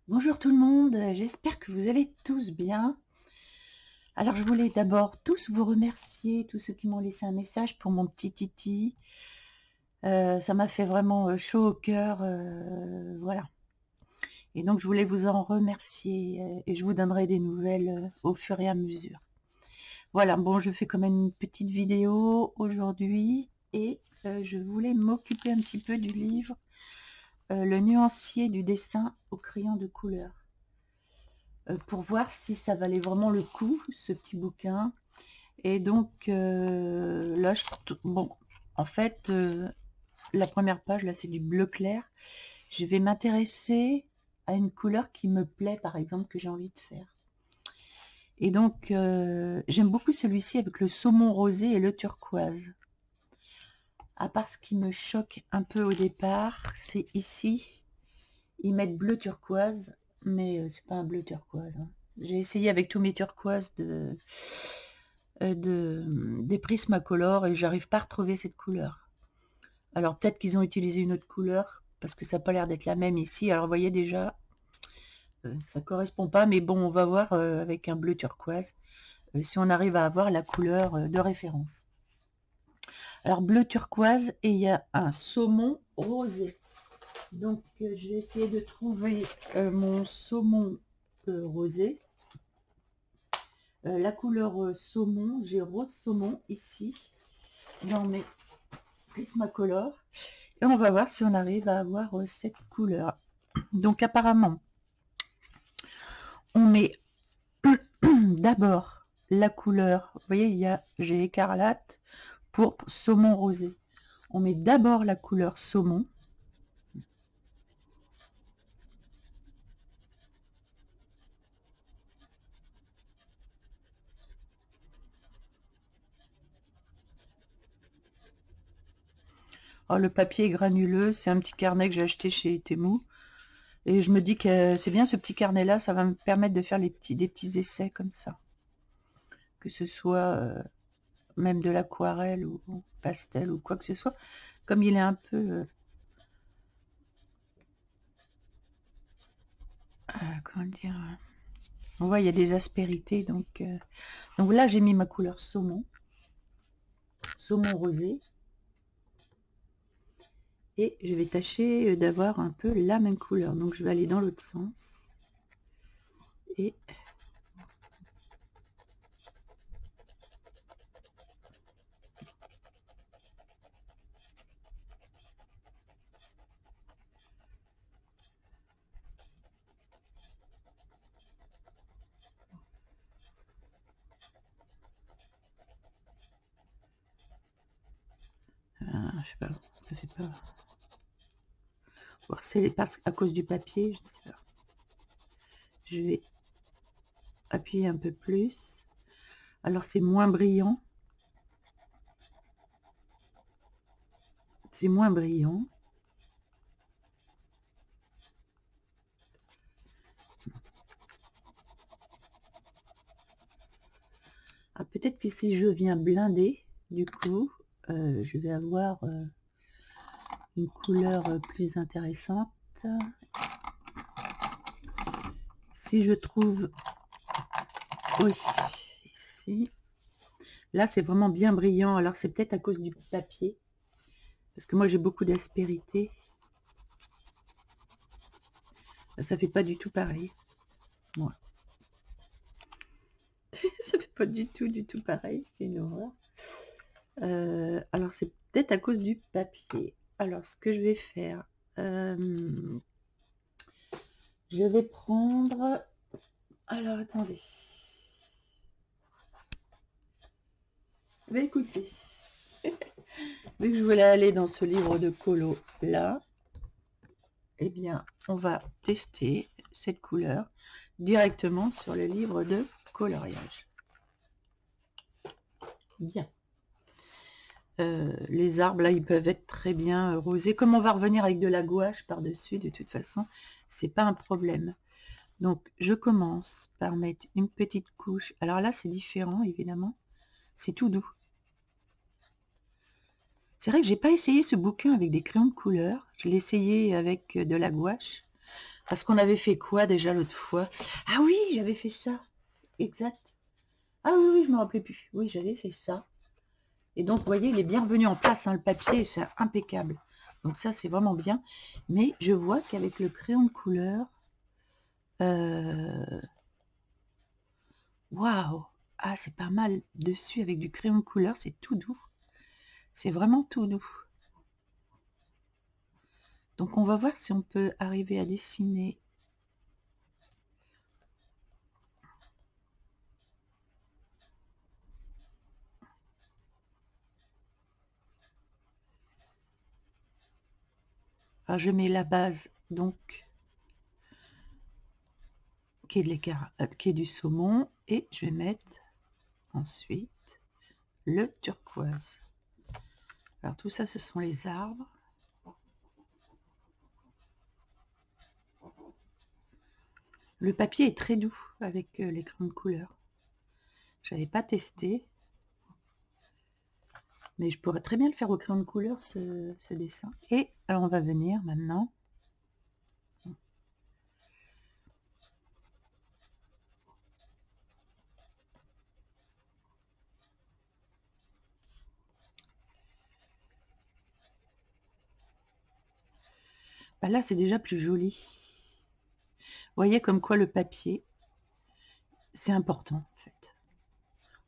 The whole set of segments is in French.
Bonjour tout le monde, j'espère que vous allez tous bien. Alors je voulais d'abord tous vous remercier, tous ceux qui m'ont laissé un message pour mon petit Titi. Ça m'a fait vraiment chaud au cœur, voilà. Et donc je voulais vous en remercier et je vous donnerai des nouvelles au fur et à mesure. Voilà, bon, je fais quand même une petite vidéo aujourd'hui et je voulais m'occuper un petit peu du livre Le nuancier du dessin au crayon de couleur. Pour voir si ça valait vraiment le coup, ce petit bouquin. Et donc, là, bon, en fait, la première page, là, c'est du bleu clair. Je vais m'intéresser à une couleur qui me plaît, par exemple, que j'ai envie de faire. Et donc, j'aime beaucoup celui-ci avec le saumon rosé et le turquoise. À part ce qui me choque un peu au départ, c'est ici, ils mettent bleu turquoise, mais c'est pas un bleu turquoise, hein. J'ai essayé avec tous mes turquoises des Prismacolor et j'arrive pas à retrouver cette couleur. Alors peut-être qu'ils ont utilisé une autre couleur parce que ça n'a pas l'air d'être la même ici. Alors vous voyez déjà, ça correspond pas, mais bon, on va voir avec un bleu turquoise si on arrive à avoir la couleur de référence. Alors bleu turquoise et il y a un saumon rosé. Donc je vais essayer de trouver mon saumon rosé. La couleur saumon, j'ai rose saumon ici dans mes Prismacolor. Et on va voir si on arrive à avoir cette couleur. Donc apparemment, on met d'abord la couleur, vous voyez, j'ai écarlate, pourpre, saumon rosé. On met d'abord la couleur saumon. Oh, le papier est granuleux, c'est un petit carnet que j'ai acheté chez Temu. Et je me dis que c'est bien ce petit carnet-là, ça va me permettre de faire des petits essais comme ça. Que ce soit même de l'aquarelle ou pastel ou quoi que ce soit. Comme il est un peu... comment dire, on voit, il y a des aspérités. Donc là, j'ai mis ma couleur saumon rosé. Et je vais tâcher d'avoir un peu la même couleur. Donc je vais aller dans l'autre sens. Et je sais pas, ça fait pas... Voir c'est parce à cause du papier, je ne sais pas. Je vais appuyer un peu plus. Alors c'est moins brillant. C'est moins brillant. Ah, peut-être que si je viens blinder, du coup, je vais avoir une couleur plus intéressante. Si je trouve... Oui, ici. Là, c'est vraiment bien brillant. Alors, c'est peut-être à cause du papier. Parce que moi, j'ai beaucoup d'aspérité. Ça fait pas du tout pareil. Moi. Ça fait pas du tout pareil. C'est une horreur. Alors, c'est peut-être à cause du papier. Alors, ce que je vais faire... je vais prendre... Alors, attendez. Écoutez. Vu que je voulais aller dans ce livre de colo là, eh bien, on va tester cette couleur directement sur le livre de coloriage. Bien. Les arbres, là, ils peuvent être très bien rosés. Comme on va revenir avec de la gouache par-dessus, de toute façon, c'est pas un problème. Donc, je commence par mettre une petite couche. Alors là, c'est différent, évidemment. C'est tout doux. C'est vrai que j'ai pas essayé ce bouquin avec des crayons de couleur. Je l'ai essayé avec de la gouache. Parce qu'on avait fait quoi déjà l'autre fois? Ah oui, j'avais fait ça. Exact. Ah oui, oui, je me rappelais plus. Oui, j'avais fait ça. Et donc, vous voyez, il est bien revenu en place, hein, le papier, c'est impeccable. Donc ça, c'est vraiment bien. Mais je vois qu'avec le crayon de couleur, waouh! Ah, c'est pas mal dessus avec du crayon de couleur, c'est tout doux. C'est vraiment tout doux. Donc on va voir si on peut arriver à dessiner. Alors je mets la base, donc, qui est du saumon, et je vais mettre ensuite le turquoise. Alors tout ça, ce sont les arbres. Le papier est très doux avec les crayons de couleur. Je n'avais pas testé, mais je pourrais très bien le faire au crayon de couleur, ce dessin. Et alors on va venir maintenant. Bah là, c'est déjà plus joli. Vous voyez comme quoi le papier, c'est important en fait.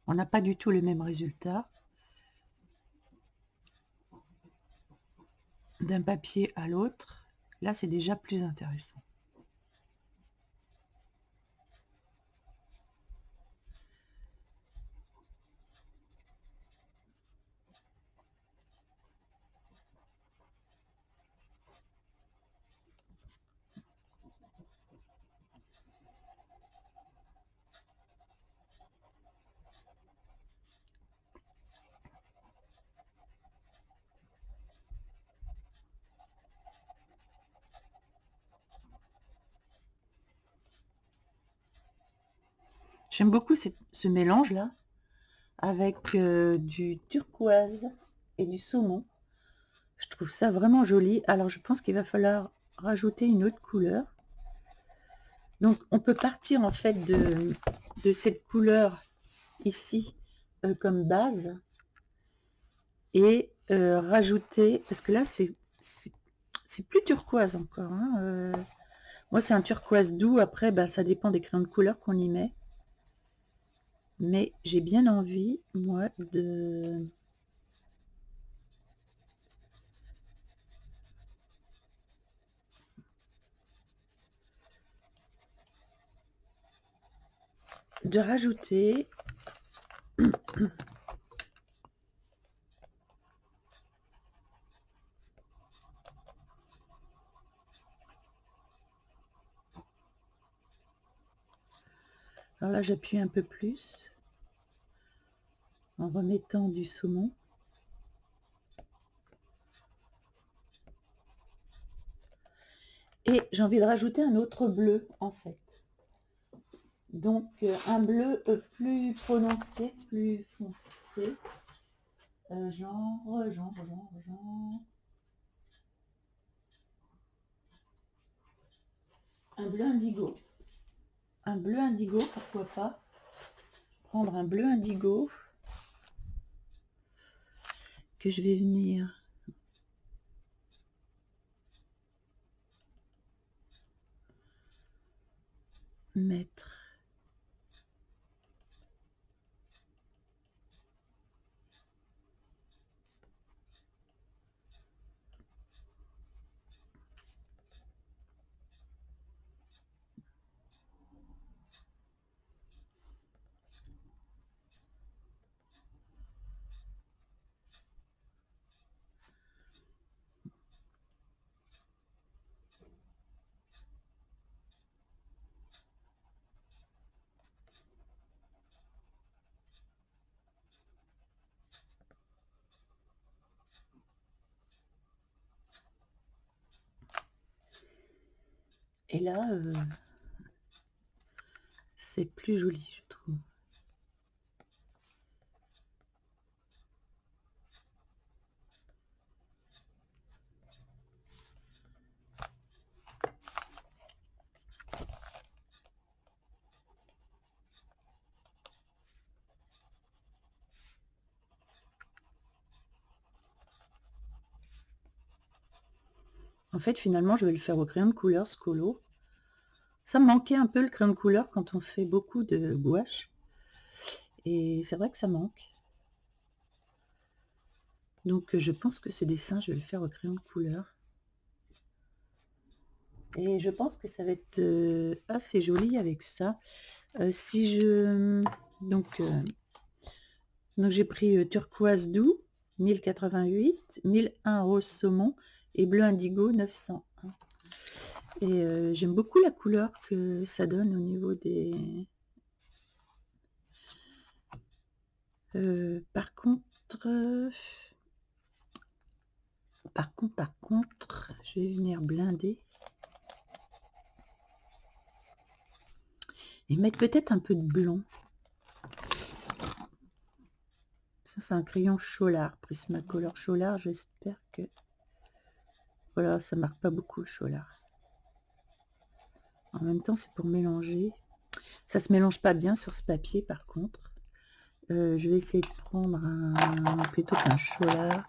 On n'a pas du tout le même résultat d'un papier à l'autre. Là, c'est déjà plus intéressant. J'aime beaucoup ce mélange-là avec du turquoise et du saumon. Je trouve ça vraiment joli. Alors, je pense qu'il va falloir rajouter une autre couleur. Donc, on peut partir en fait de cette couleur ici comme base et rajouter, parce que là, c'est plus turquoise encore. Hein, moi, c'est un turquoise doux. Après, ben, ça dépend des crayons de couleur qu'on y met. Mais j'ai bien envie, moi, de rajouter alors là j'appuie un peu plus en remettant du saumon et j'ai envie de rajouter un autre bleu en fait, donc un bleu plus prononcé, plus foncé, genre un bleu indigo, pourquoi pas prendre un bleu indigo que je vais venir mettre et là c'est plus joli je trouve. En fait, finalement, je vais le faire au crayon de couleur Scolo. Ça me manquait un peu le crayon de couleur quand on fait beaucoup de gouache. Et c'est vrai que ça manque. Donc je pense que ce dessin, je vais le faire au crayon de couleur. Et je pense que ça va être assez joli avec ça. Si je... Donc j'ai pris turquoise doux, 1088, 1001 rose saumon et bleu indigo, 900. Et j'aime beaucoup la couleur que ça donne au niveau des... Par contre, je vais venir blinder. Et mettre peut-être un peu de blanc. Ça, c'est un crayon Cholar, Prismacolor Cholar. J'espère que... Voilà, ça marque pas beaucoup le Cholar. En même temps, c'est pour mélanger. Ça se mélange pas bien sur ce papier, par contre. Je vais essayer de prendre plutôt qu'un Cholar.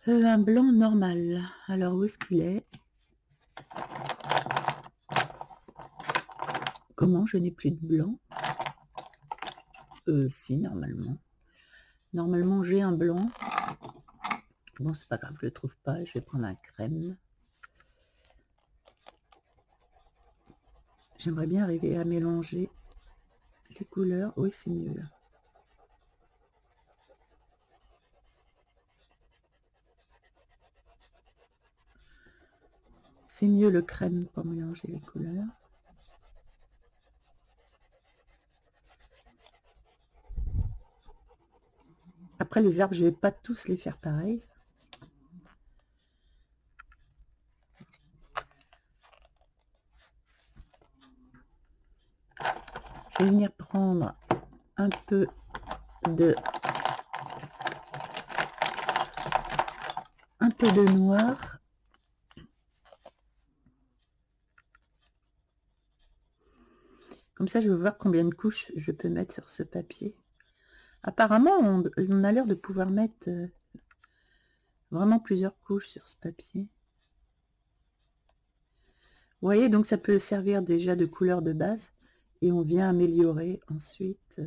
Un blanc normal. Alors, où est-ce qu'il est? Comment je n'ai plus de blanc? Si, normalement. Normalement, j'ai un blanc. Bon, c'est pas grave, je le trouve pas. Je vais prendre un crème. J'aimerais bien arriver à mélanger les couleurs. Oui, c'est mieux. C'est mieux le crème pour mélanger les couleurs. Après, les arbres, je vais pas tous les faire pareil. Je vais venir prendre un peu de noir. Comme ça, je vais voir combien de couches je peux mettre sur ce papier. Apparemment, on a l'air de pouvoir mettre vraiment plusieurs couches sur ce papier. Vous voyez, donc ça peut servir déjà de couleur de base. Et on vient améliorer ensuite.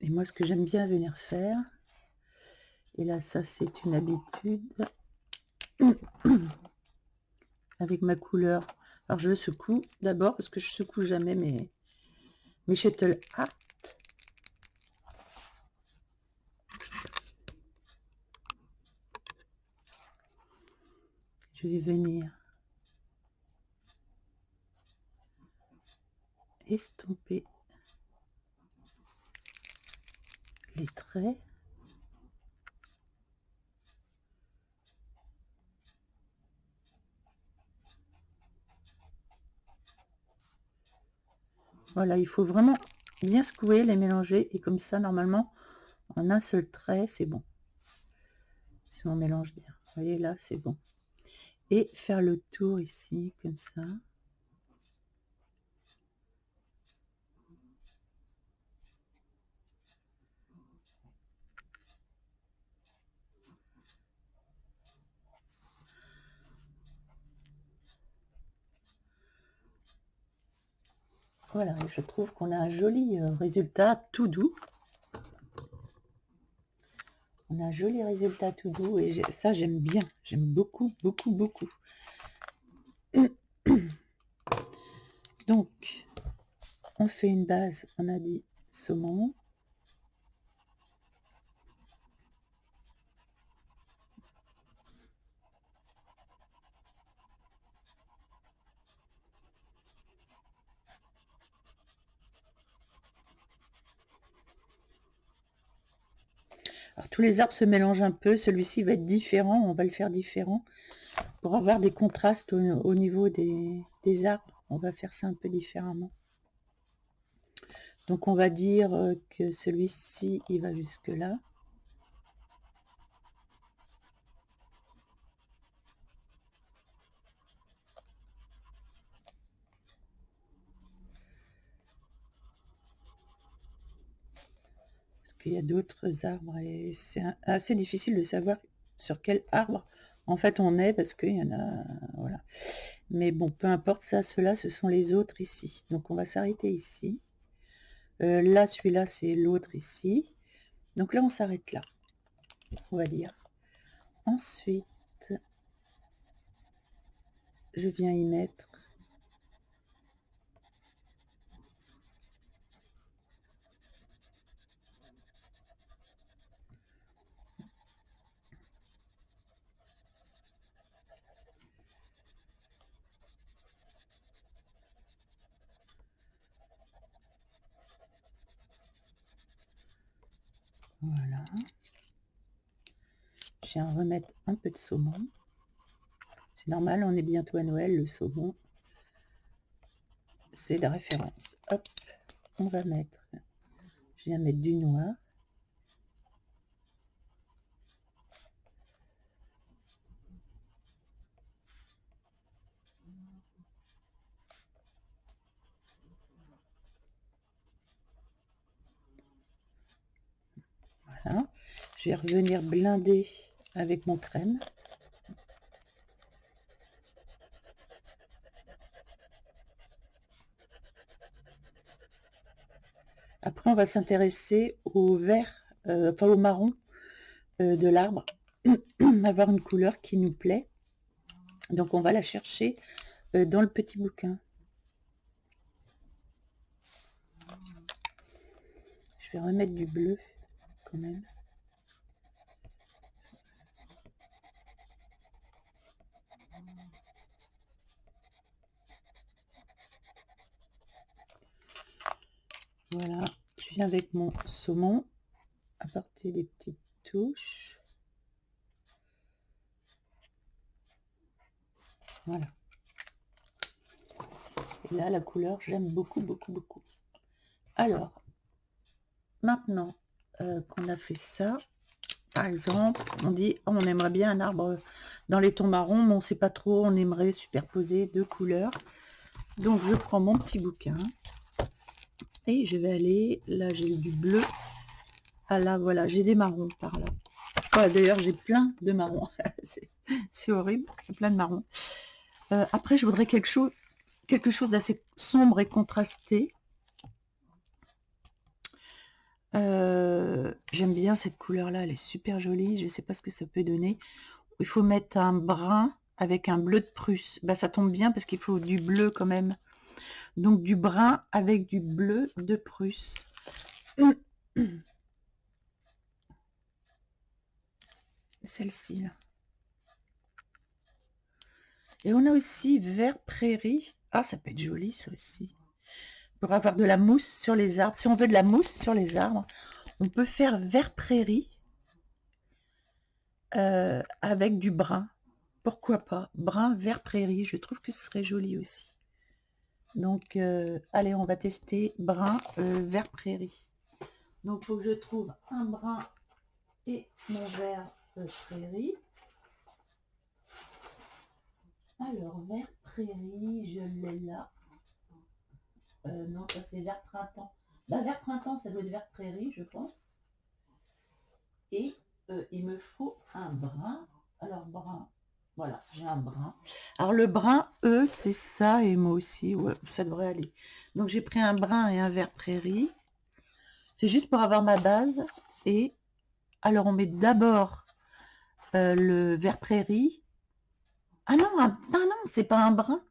Et moi, ce que j'aime bien venir faire, et là, ça, c'est une habitude, avec ma couleur. Alors, je secoue d'abord, parce que je secoue jamais mes shuttle art. Je vais venir estomper les traits. Voilà, il faut vraiment bien secouer, les mélanger, et comme ça, normalement, en un seul trait, c'est bon. Si on mélange bien. Vous voyez, là, c'est bon. Et faire le tour ici, comme ça. Voilà, et je trouve qu'on a un joli résultat tout doux. On a un joli résultat tout doux, et ça, j'aime bien. J'aime beaucoup, beaucoup, beaucoup. Donc, on fait une base, on a dit saumon. Alors, tous les arbres se mélangent un peu. Celui-ci va être différent, on va le faire différent. Pour avoir des contrastes au niveau des arbres, on va faire ça un peu différemment. Donc on va dire que celui-ci, il va jusque là. Parce qu'il y a d'autres arbres et c'est assez difficile de savoir sur quel arbre en fait on est parce qu'il y en a, voilà. Mais bon, peu importe ça, ceux-là, ce sont les autres ici. Donc on va s'arrêter ici. Là, celui-là, c'est l'autre ici. Donc là, on s'arrête là, on va dire. Ensuite, je viens y mettre voilà. Je viens remettre un peu de saumon. C'est normal, on est bientôt à Noël, le saumon, c'est la référence. Hop, on va mettre, je viens mettre du noir. Voilà. Je vais revenir blinder avec mon crème. Après, on va s'intéresser au vert, enfin au marron de l'arbre, avoir une couleur qui nous plaît. Donc, on va la chercher dans le petit bouquin. Je vais remettre du bleu quand même. Voilà, je viens avec mon saumon apporter des petites touches. Voilà. Et là, la couleur, j'aime beaucoup, beaucoup, beaucoup. Alors, maintenant qu'on a fait ça, par exemple, on dit oh, on aimerait bien un arbre dans les tons marrons, mais on ne sait pas trop, on aimerait superposer deux couleurs. Donc, je prends mon petit bouquin et je vais aller, là j'ai du bleu, ah là voilà, j'ai des marrons par là. Oh, d'ailleurs, j'ai plein de marrons, c'est horrible, j'ai plein de marrons. Après, je voudrais quelque chose d'assez sombre et contrasté. J'aime bien cette couleur là, elle est super jolie, je ne sais pas ce que ça peut donner. Il faut mettre un brun avec un bleu de Prusse, bah, ça tombe bien parce qu'il faut du bleu quand même, donc du brun avec du bleu de Prusse. Celle-ci là. Et on a aussi vert prairie, ah ça peut être joli ça aussi, pour avoir de la mousse sur les arbres. Si on veut de la mousse sur les arbres, on peut faire vert prairie avec du brun. Pourquoi pas? Brun, vert prairie, je trouve que ce serait joli aussi. Donc, allez, on va tester brun, vert prairie. Donc, il faut que je trouve un brun et mon vert prairie. Alors, vert prairie, je l'ai là. Non, ça c'est vert printemps. Bah, vert printemps, ça doit être vert prairie, je pense. Et il me faut un brun. Alors, brun, voilà, j'ai un brun. Alors, le brun, c'est ça, et moi aussi, ouais, ça devrait aller. Donc, j'ai pris un brun et un vert prairie. C'est juste pour avoir ma base. Et alors, on met d'abord le vert prairie. Ah non, non, c'est pas un brun.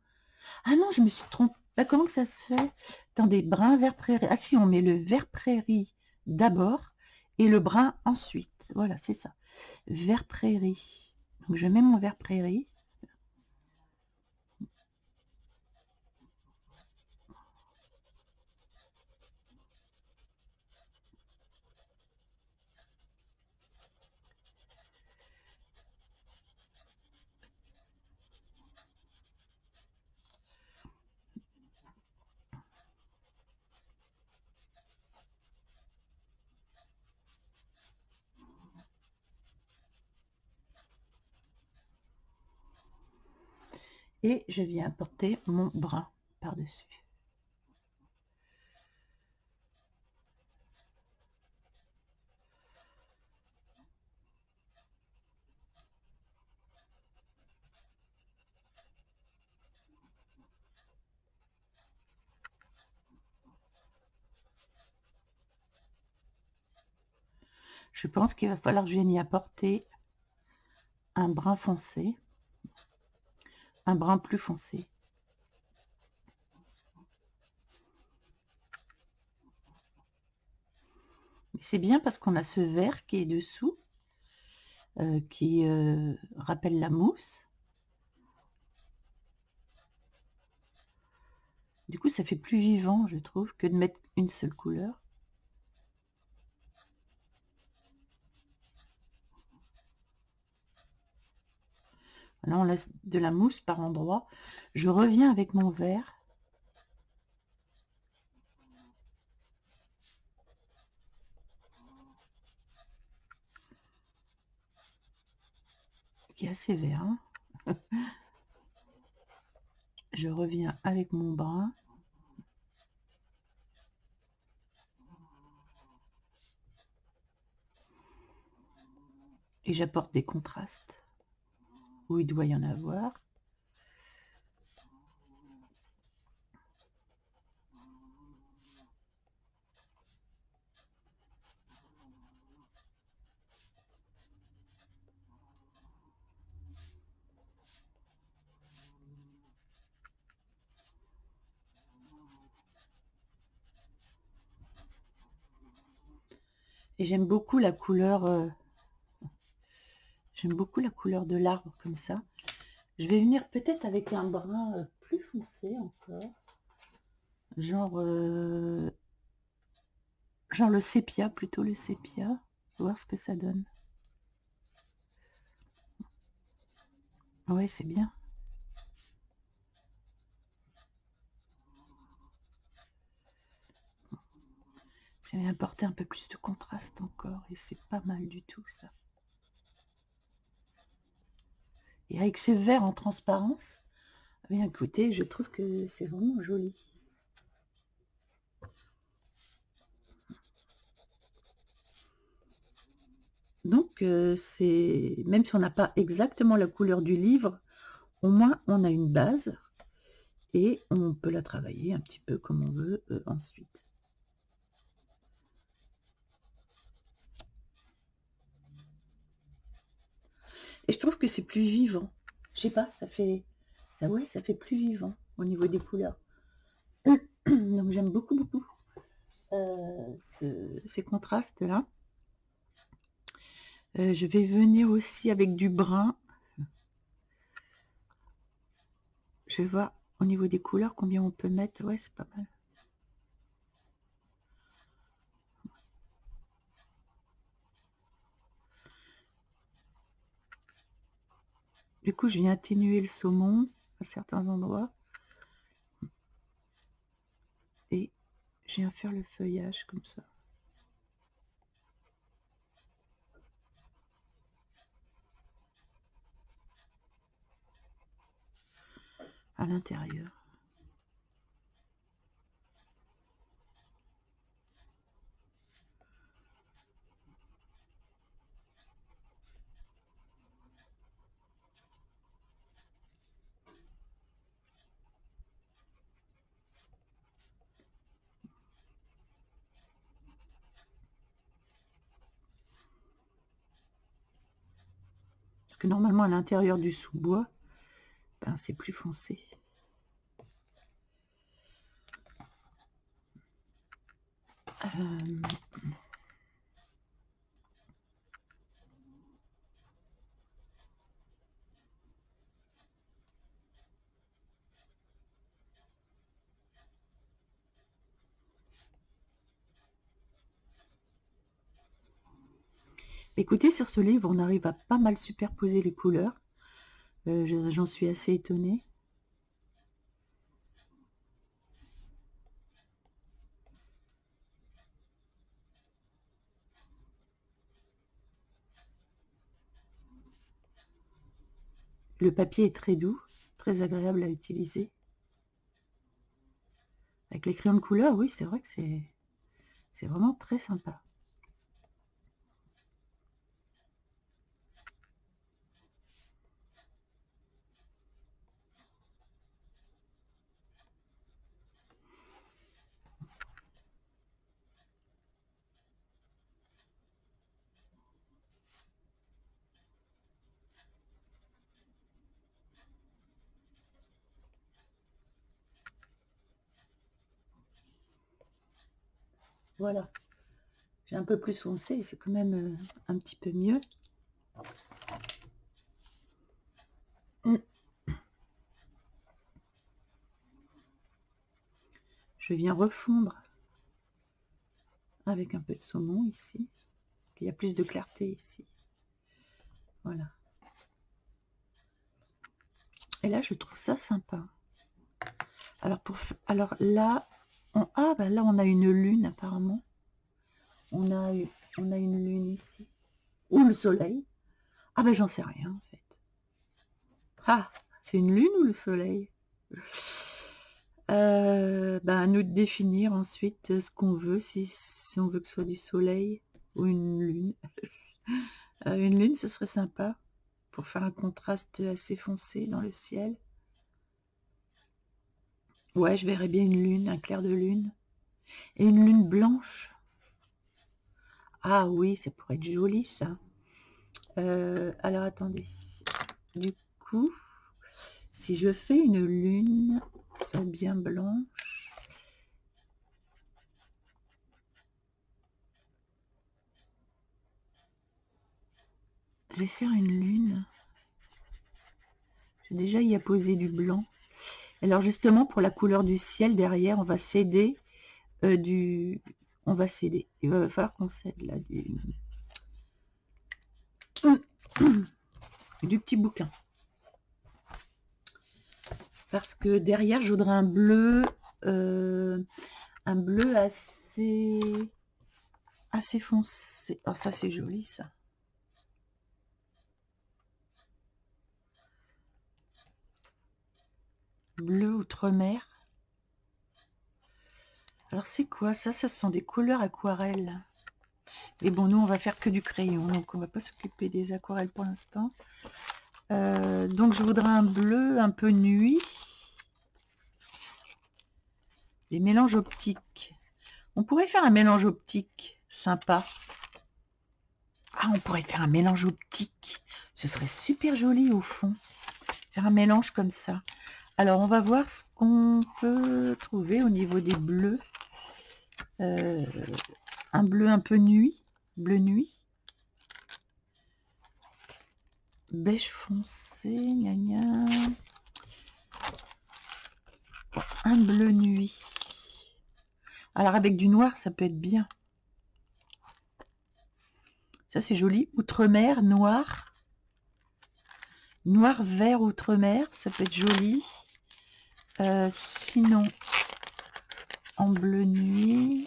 Ah non, je me suis trompée. Bah, comment que ça se fait? Attendez, brun, vert prairie. Ah si, on met le vert prairie d'abord et le brun ensuite. Voilà, c'est ça. Vert prairie. Donc, je mets mon vert prairie. Et je viens apporter mon brun par-dessus. Je pense qu'il va falloir que je vienne y apporter un brun foncé, un brun plus foncé. C'est bien parce qu'on a ce vert qui est dessous, qui rappelle la mousse. Du coup, ça fait plus vivant, je trouve, que de mettre une seule couleur. Là, on laisse de la mousse par endroits. Je reviens avec mon vert. Qui est assez vert. Hein. Je reviens avec mon brun. Et j'apporte des contrastes où il doit y en avoir. Et j'aime beaucoup la couleur de l'arbre comme ça. Je vais venir peut-être avec un brun plus foncé encore. Genre le sépia, plutôt le sépia. Voir ce que ça donne. Ouais, c'est bien. Ça vient apporter un peu plus de contraste encore. Et c'est pas mal du tout, ça. Et avec ces verres en transparence, eh bien écoutez, je trouve que c'est vraiment joli. Donc, c'est même si on n'a pas exactement la couleur du livre, au moins on a une base et on peut la travailler un petit peu comme on veut ensuite. Et je trouve que c'est plus vivant. Je sais pas, ça fait plus vivant au niveau des couleurs. Donc j'aime beaucoup ces contrastes là. Je vais venir aussi avec du brun. Je vais voir au niveau des couleurs combien on peut mettre. Ouais, c'est pas mal. Du coup, je viens atténuer le saumon à certains endroits. Et je viens faire le feuillage comme ça. À l'intérieur. Parce que normalement, à l'intérieur du sous-bois, ben, c'est plus foncé. Écoutez, sur ce livre, on arrive à pas mal superposer les couleurs. J'en suis assez étonnée. Le papier est très doux, très agréable à utiliser. Avec les crayons de couleur, oui, c'est vrai que c'est vraiment très sympa. Voilà. J'ai un peu plus foncé, c'est quand même un petit peu mieux. Je viens refondre avec un peu de saumon ici, parce qu'il y a plus de clarté ici. Voilà. Et là, je trouve ça sympa. Alors là, là, on a une lune apparemment. On a une lune ici. Ou le soleil. Ah ben, j'en sais rien en fait. Ah, c'est une lune ou le soleil? À nous de définir ensuite ce qu'on veut, si on veut que ce soit du soleil ou une lune. Une lune, ce serait sympa pour faire un contraste assez foncé dans le ciel. Ouais, je verrais bien une lune, un clair de lune. Et une lune blanche. Ah oui, ça pourrait être joli ça. Alors attendez. Du coup, si je fais une lune bien blanche, je vais faire une lune. Je vais déjà y apposer du blanc. Alors justement, pour la couleur du ciel derrière, on va céder on va céder. Il va falloir qu'on cède là du petit bouquin. Parce que derrière, je voudrais un bleu assez foncé. Oh, ça c'est joli ça. Bleu outre-mer. Alors c'est quoi ça? Ça sont des couleurs aquarelles. Mais bon, nous on va faire que du crayon, donc on va pas s'occuper des aquarelles pour l'instant. Donc je voudrais un bleu un peu nuit. Des mélanges optiques. On pourrait faire un mélange optique sympa. Ah, on pourrait faire un mélange optique. Ce serait super joli au fond. Faire un mélange comme ça. Alors on va voir ce qu'on peut trouver au niveau des bleus. Un bleu un peu nuit. Bleu nuit. Beige foncé. Gna gna. Un bleu nuit. Alors avec du noir, ça peut être bien. Ça c'est joli. Outre-mer, noir. Noir vert outre-mer, ça peut être joli. Sinon, en bleu nuit.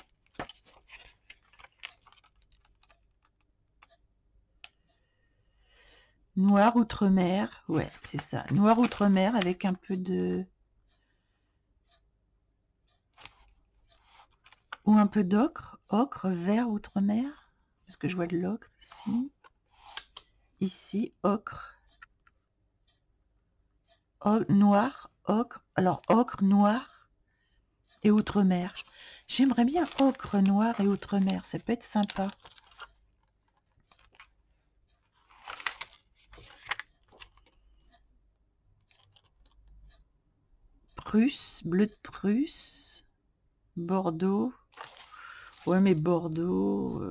Noir outre-mer, ouais, c'est ça. Noir outre-mer avec un peu de... Ou un peu d'ocre. Ocre, vert outre-mer. Parce que je vois de l'ocre ici. Ici, ocre. Noir, ocre. Alors, ocre, noir et outre-mer. J'aimerais bien ocre, noir et outre-mer. Ça peut être sympa. Prusse, bleu de Prusse. Bordeaux. Ouais, mais Bordeaux...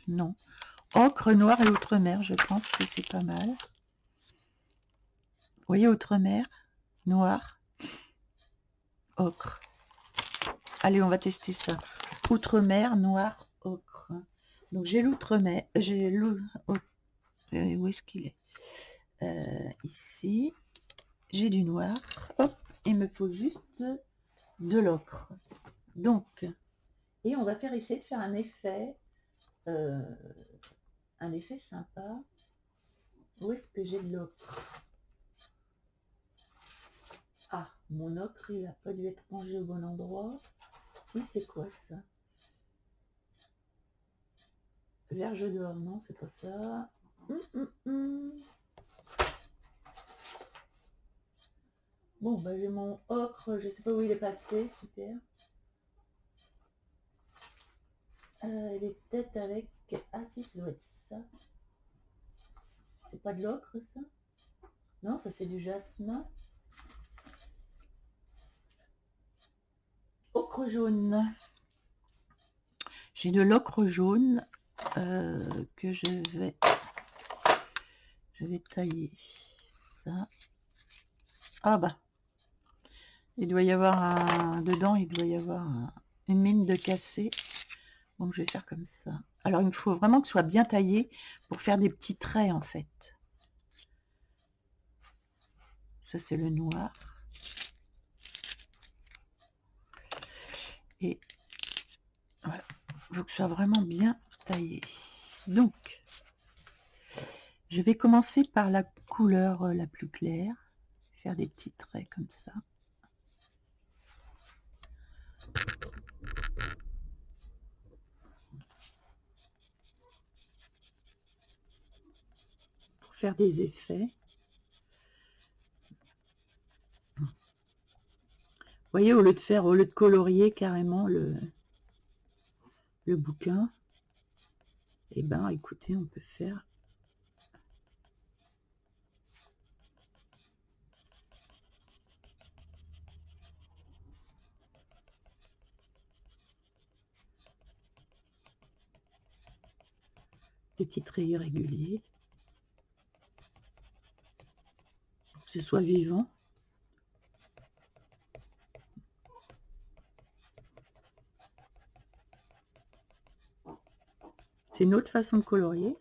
non. Ocre, noir et outre-mer, je pense que c'est pas mal. Vous voyez, outre-mer, noir, ocre. Allez, on va tester ça. Outre-mer, noir, ocre. Donc j'ai l'outre-mer, où est-ce qu'il est, ici. J'ai du noir. Hop, il me faut juste de l'ocre. Donc, et on va essayer de faire un effet sympa. Où est-ce que j'ai de l'ocre? Mon ocre, il n'a pas dû être rangé au bon endroit. Si, c'est quoi ça? Verge d'or, non, c'est pas ça. Bon, bah j'ai mon ocre, je sais pas où il est passé, super. Il est peut-être avec... Ah si, ça doit être ça. C'est pas de l'ocre, ça? Non, ça c'est du jasmin. Ocre jaune. J'ai de l'ocre jaune que je vais tailler. Ça. Ah bah, il doit y avoir dedans, il doit y avoir une mine de cassé. Donc je vais faire comme ça. Alors il me faut vraiment que ce soit bien taillé pour faire des petits traits en fait. Ça c'est le noir. Et voilà, il faut que ce soit vraiment bien taillé. Donc, je vais commencer par la couleur la plus claire. Faire des petits traits comme ça. Pour faire des effets. Vous voyez, au lieu de colorier carrément le bouquin, et ben écoutez, on peut faire des petits traits irréguliers pour que ce soit vivant. C'est une autre façon de colorier,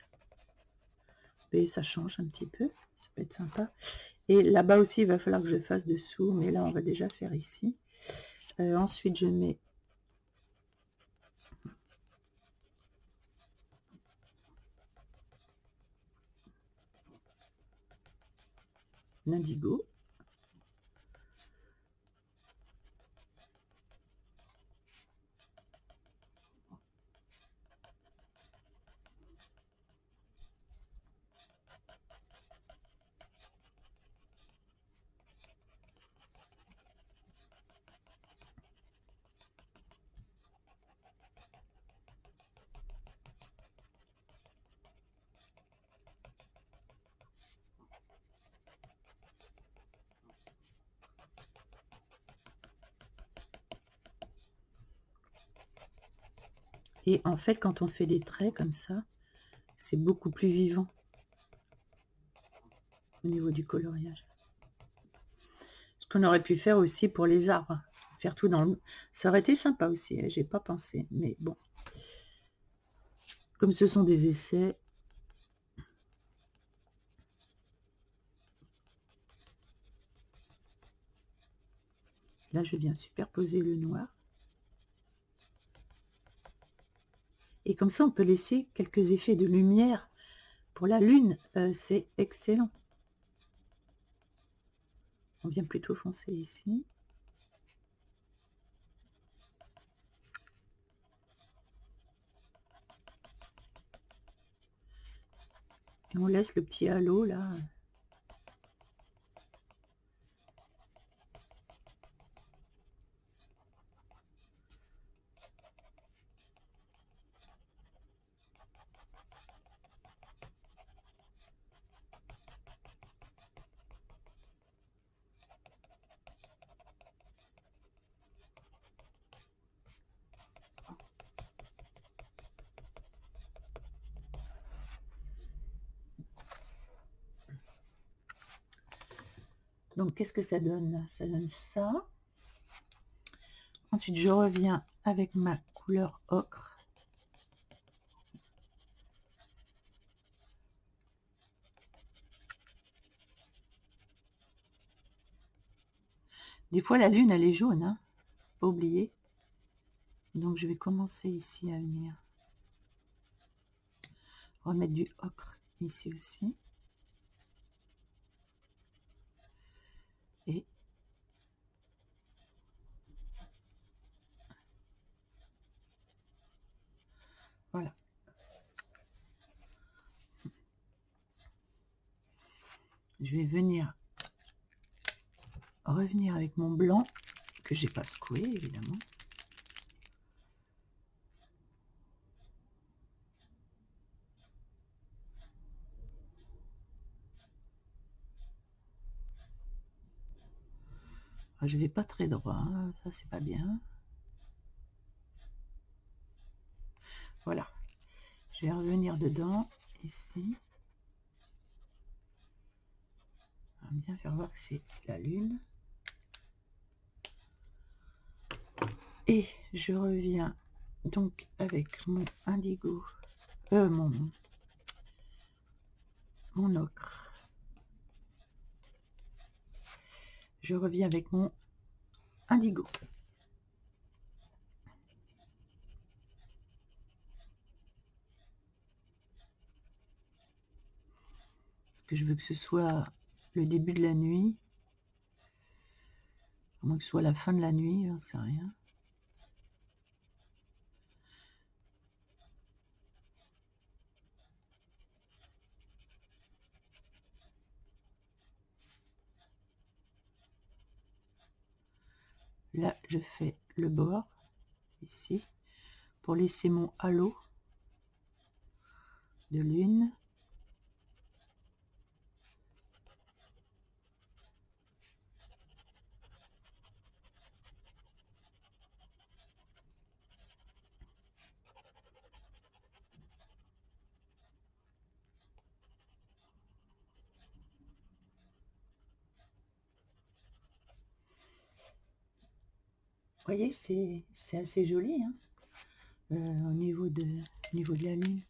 mais ça change un petit peu, ça peut être sympa. Et là-bas aussi, il va falloir que je fasse dessous, mais là, on va déjà faire ici. Ensuite, je mets l'indigo. Et en fait, quand on fait des traits comme ça, c'est beaucoup plus vivant au niveau du coloriage. Ce qu'on aurait pu faire aussi pour les arbres. Faire tout dans le... Ça aurait été sympa aussi, hein, j'ai pas pensé. Mais bon. Comme ce sont des essais... Là, je viens superposer le noir. Et comme ça, on peut laisser quelques effets de lumière. Pour la lune, c'est excellent. On vient plutôt foncer ici. Et on laisse le petit halo là. Donc, qu'est-ce que ça donne? Ça donne ça. Ensuite, je reviens avec ma couleur ocre. Des fois, la lune, elle est jaune, hein, pas oublier. Donc, je vais commencer ici à venir remettre du ocre ici aussi. Et Voilà. Je vais revenir avec mon blanc que j'ai pas secoué évidemment. Je vais pas très droit, hein, ça c'est pas bien. Voilà, je vais revenir dedans ici. On va bien faire voir que c'est la lune. Et je reviens donc avec mon indigo, mon ocre. Je reviens avec mon indigo. Parce que je veux que ce soit le début de la nuit. À moins que ce soit la fin de la nuit, j'en sais rien. Là, je fais le bord, ici, pour laisser mon halo de lune. Vous voyez, c'est assez joli, hein, au niveau de la lune.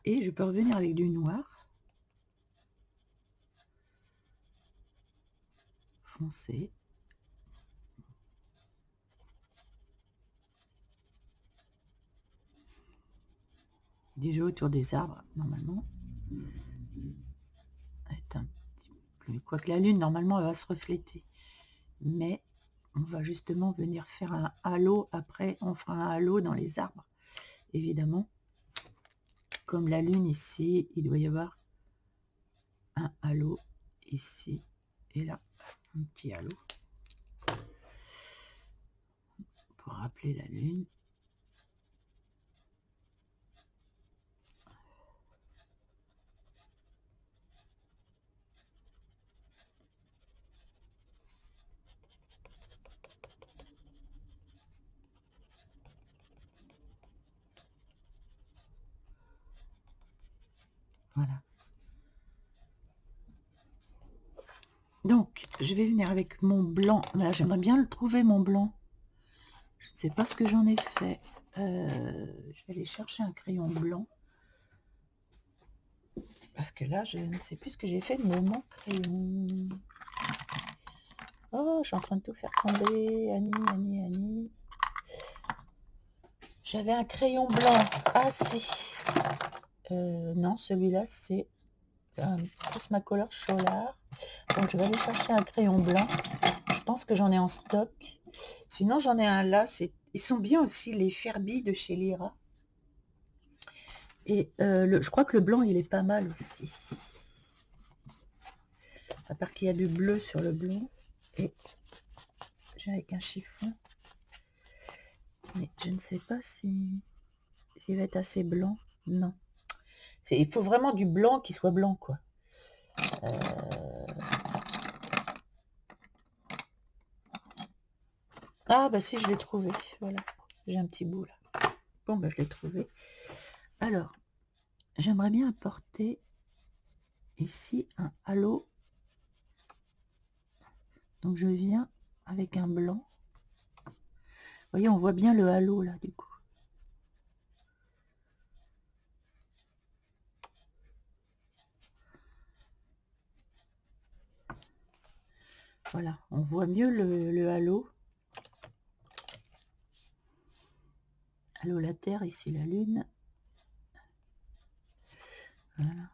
Et je peux revenir avec du noir foncé. Déjà autour des arbres, normalement. Est un petit plus. Quoique la lune, normalement, elle va se refléter. Mais on va justement venir faire un halo. Après, on fera un halo dans les arbres, évidemment. Comme la lune ici, il doit y avoir un halo ici et là. Un petit halo. Pour rappeler la lune. Voilà. Donc, je vais venir avec mon blanc. Là, j'aimerais bien le trouver, mon blanc. Je ne sais pas ce que j'en ai fait. Je vais aller chercher un crayon blanc. Parce que là, je ne sais plus ce que j'ai fait de mon crayon. Oh, je suis en train de tout faire tomber. Annie. J'avais un crayon blanc. Ah, si. Non, celui-là, c'est un Prismacolor Solar. Donc, je vais aller chercher un crayon blanc. Je pense que j'en ai en stock. Sinon, j'en ai un là. Ils sont bien aussi, les Ferbi de chez Lyra. Et je crois que le blanc, il est pas mal aussi. À part qu'il y a du bleu sur le blanc. Et j'ai avec un chiffon. Mais je ne sais pas s'il va être assez blanc. Non. Il faut vraiment du blanc qui soit blanc, quoi. Ah, bah si, je l'ai trouvé. Voilà. J'ai un petit bout, là. Bon, bah je l'ai trouvé. Alors, j'aimerais bien apporter ici un halo. Donc, je viens avec un blanc. Vous voyez, on voit bien le halo, là, du coup. Voilà, on voit mieux le halo. Halo la Terre, ici la Lune. Voilà.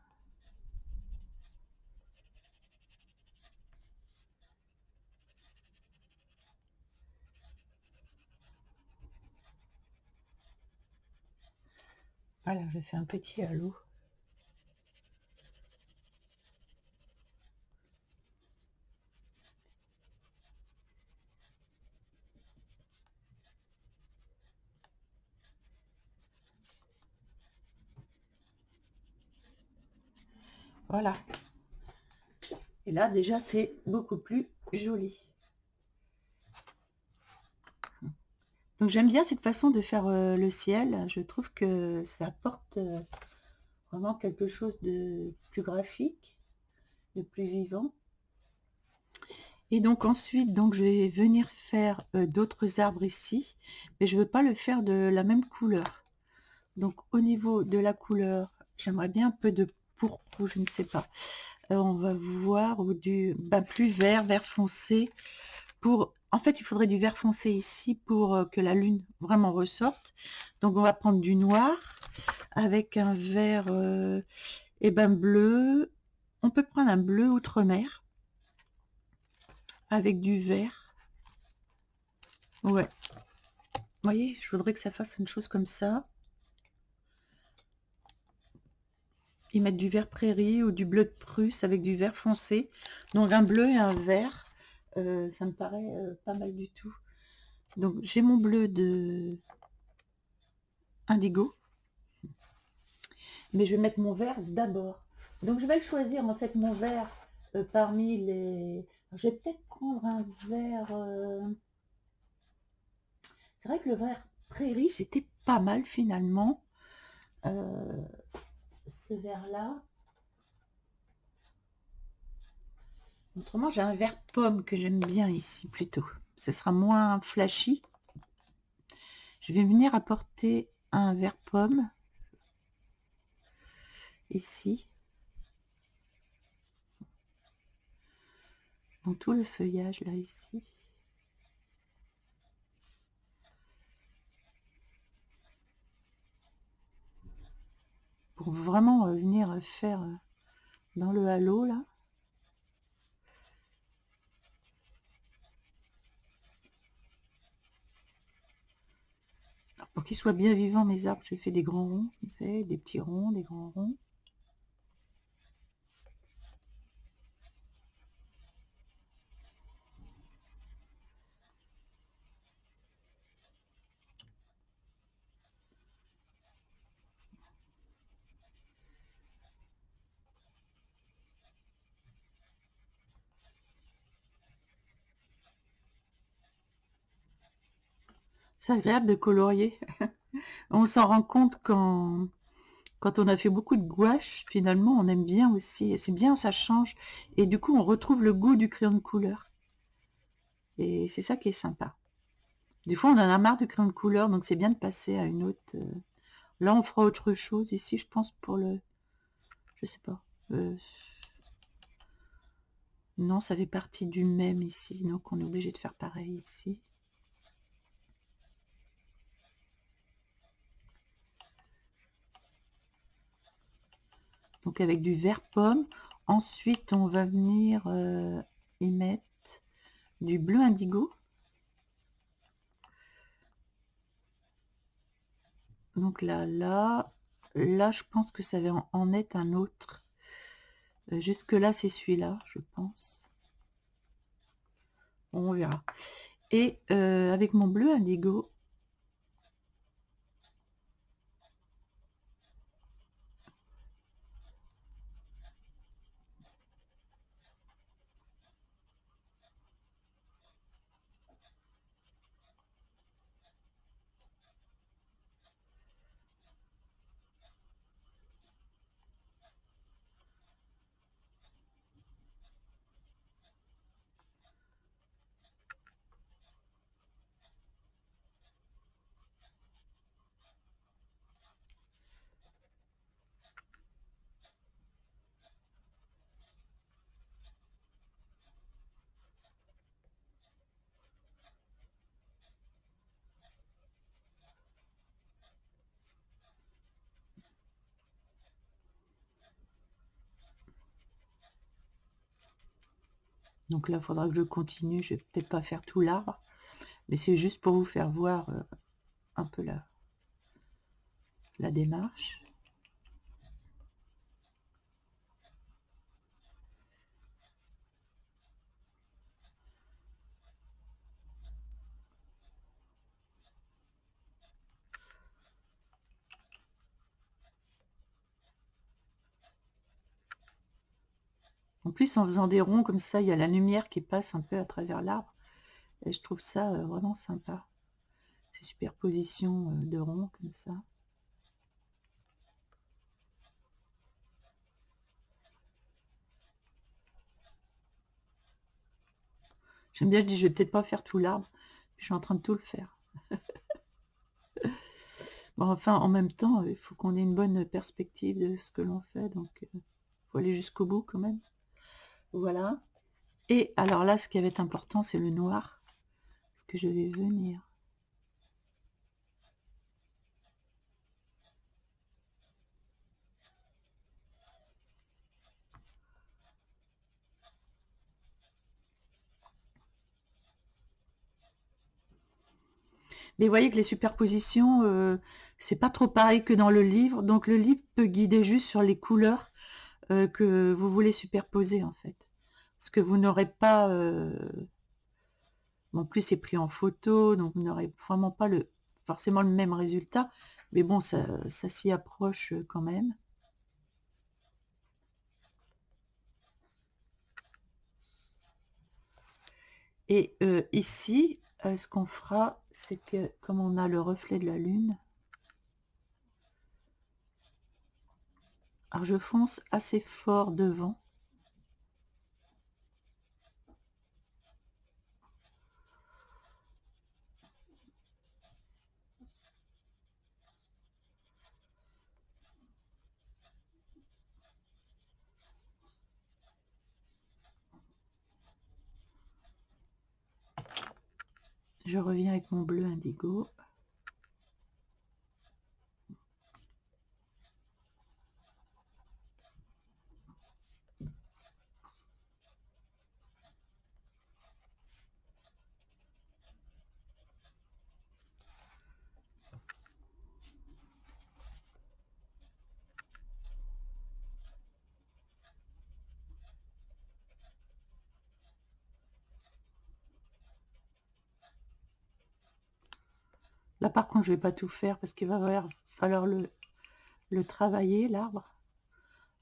Voilà, je fais un petit halo. Voilà. Et là, déjà, c'est beaucoup plus joli. Donc, j'aime bien cette façon de faire le ciel. Je trouve que ça apporte vraiment quelque chose de plus graphique, de plus vivant. Et donc ensuite, donc je vais venir faire d'autres arbres ici, mais je veux pas le faire de la même couleur. Donc au niveau de la couleur, j'aimerais bien un peu de pourpre ou je ne sais pas. On va voir ou du plus vert, vert foncé. En fait, il faudrait du vert foncé ici pour que la lune vraiment ressorte. Donc on va prendre du noir avec un vert bleu. On peut prendre un bleu outre-mer avec du vert. Ouais. Vous voyez, je voudrais que ça fasse une chose comme ça. Ils mettent du vert prairie ou du bleu de Prusse avec du vert foncé. Donc un bleu et un vert, ça me paraît pas mal du tout. Donc j'ai mon bleu de indigo, mais je vais mettre mon vert d'abord. Donc je vais choisir en fait mon vert parmi les... Je vais peut-être prendre un vert... C'est vrai que le vert prairie, c'était pas mal finalement. Ce vert-là. Autrement, j'ai un vert pomme que j'aime bien ici plutôt. Ce sera moins flashy. Je vais venir apporter un vert pomme ici. Dans tout le feuillage là ici. Pour vraiment venir faire dans le halo là. Alors, pour qu'ils soient bien vivants mes arbres, j'ai fait des grands ronds, vous savez, des petits ronds, des grands ronds. C'est agréable de colorier. On s'en rend compte quand on a fait beaucoup de gouache, finalement, on aime bien aussi. Et c'est bien, ça change. Et du coup, on retrouve le goût du crayon de couleur. Et c'est ça qui est sympa. Des fois, on en a marre du crayon de couleur, donc c'est bien de passer à une autre. Là, on fera autre chose ici, je pense, pour le... Je sais pas. Non, ça fait partie du même ici, donc on est obligé de faire pareil ici. Donc avec du vert pomme. Ensuite, on va venir y mettre du bleu indigo. Donc là, je pense que ça va en être un autre. Jusque là, c'est celui-là, je pense. Bon, on verra. Et avec mon bleu indigo, donc là, il faudra que je continue. Je vais peut-être pas faire tout l'arbre, mais c'est juste pour vous faire voir un peu là. la démarche. En plus, en faisant des ronds comme ça, il y a la lumière qui passe un peu à travers l'arbre. Et je trouve ça vraiment sympa. Ces superpositions de ronds comme ça. J'aime bien, je dis, je vais peut-être pas faire tout l'arbre. Je suis en train de tout le faire. Bon, enfin, en même temps, il faut qu'on ait une bonne perspective de ce que l'on fait. Donc, il faut aller jusqu'au bout quand même. Voilà. Et alors là, ce qui va être important, c'est le noir. Parce que je vais venir. Mais vous voyez que les superpositions, c'est pas trop pareil que dans le livre. Donc le livre peut guider juste sur les couleurs que vous voulez superposer en fait. Parce que vous n'aurez pas... En plus, c'est pris en photo, donc vous n'aurez vraiment pas forcément le même résultat. Mais bon, ça s'y approche quand même. Et ici, ce qu'on fera, c'est que comme on a le reflet de la lune, alors je fonce assez fort devant. Je reviens avec mon bleu indigo. Là, par contre, je vais pas tout faire parce qu'il va falloir le travailler, l'arbre,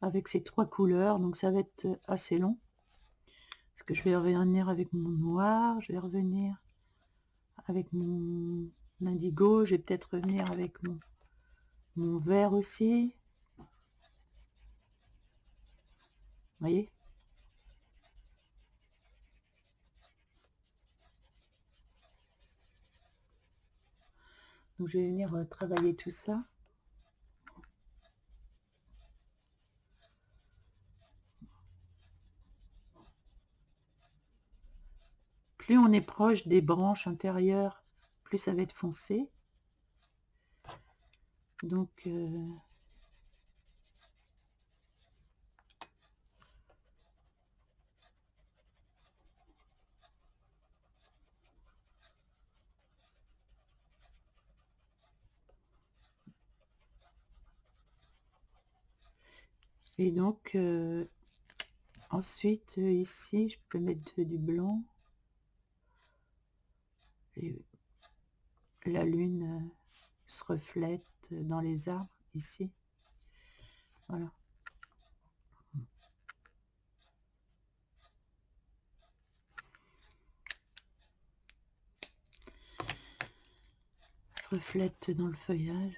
avec ces 3 couleurs. Donc, ça va être assez long. Parce que je vais revenir avec mon noir, je vais revenir avec mon indigo, je vais peut-être revenir avec mon vert aussi. Vous voyez? Donc, je vais venir travailler tout ça. Plus on est proche des branches intérieures, plus ça va être foncé. Donc, et donc ensuite, ici, je peux mettre du blanc. Et la lune se reflète dans les arbres, ici. Voilà. Se reflète dans le feuillage.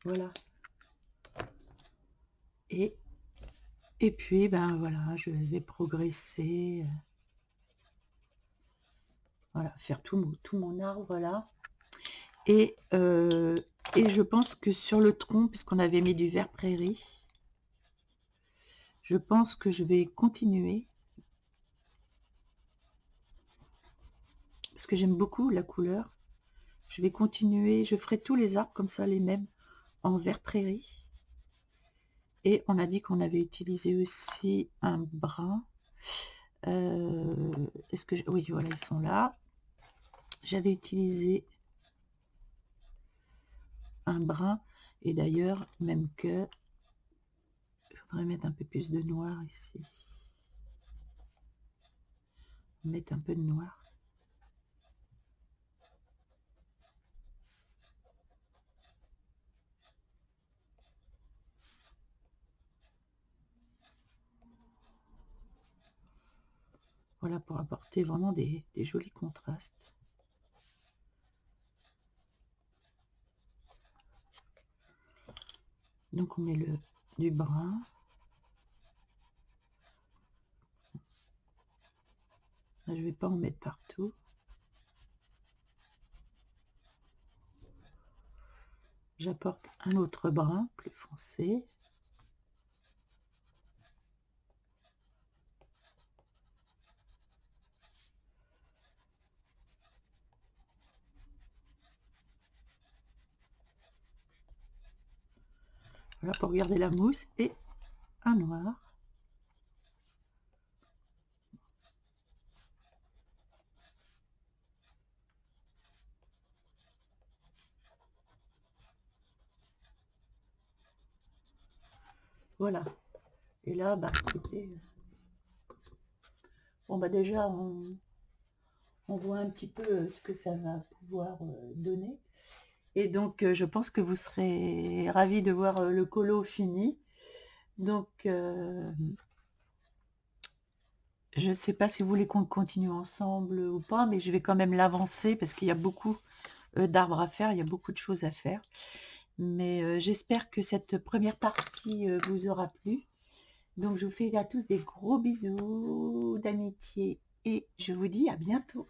Voilà. Et puis, ben voilà, je vais progresser. Voilà, faire tout mon arbre, voilà. Et je pense que sur le tronc, puisqu'on avait mis du vert prairie, je pense que je vais continuer. Parce que j'aime beaucoup la couleur. Je vais continuer, je ferai tous les arbres comme ça, les mêmes, en vert prairie. Et on a dit qu'on avait utilisé aussi un brin. Est-ce que oui, voilà, ils sont là. J'avais utilisé un brin, et d'ailleurs, même que il faudrait mettre un peu plus de noir ici. Mettre un peu de noir. Voilà, pour apporter vraiment des jolis contrastes. Donc on met du brun. Je ne vais pas en mettre partout. J'apporte un autre brun plus foncé. Voilà pour garder la mousse, et un noir. Voilà. Et là, bah écoutez, bon bah déjà on voit un petit peu ce que ça va pouvoir donner. Et donc je pense que vous serez ravis de voir le colo fini. Donc je ne sais pas si vous voulez qu'on continue ensemble ou pas, mais je vais quand même l'avancer parce qu'il y a beaucoup d'arbres à faire, il y a beaucoup de choses à faire. Mais j'espère que cette première partie vous aura plu. Donc je vous fais à tous des gros bisous d'amitié et je vous dis à bientôt.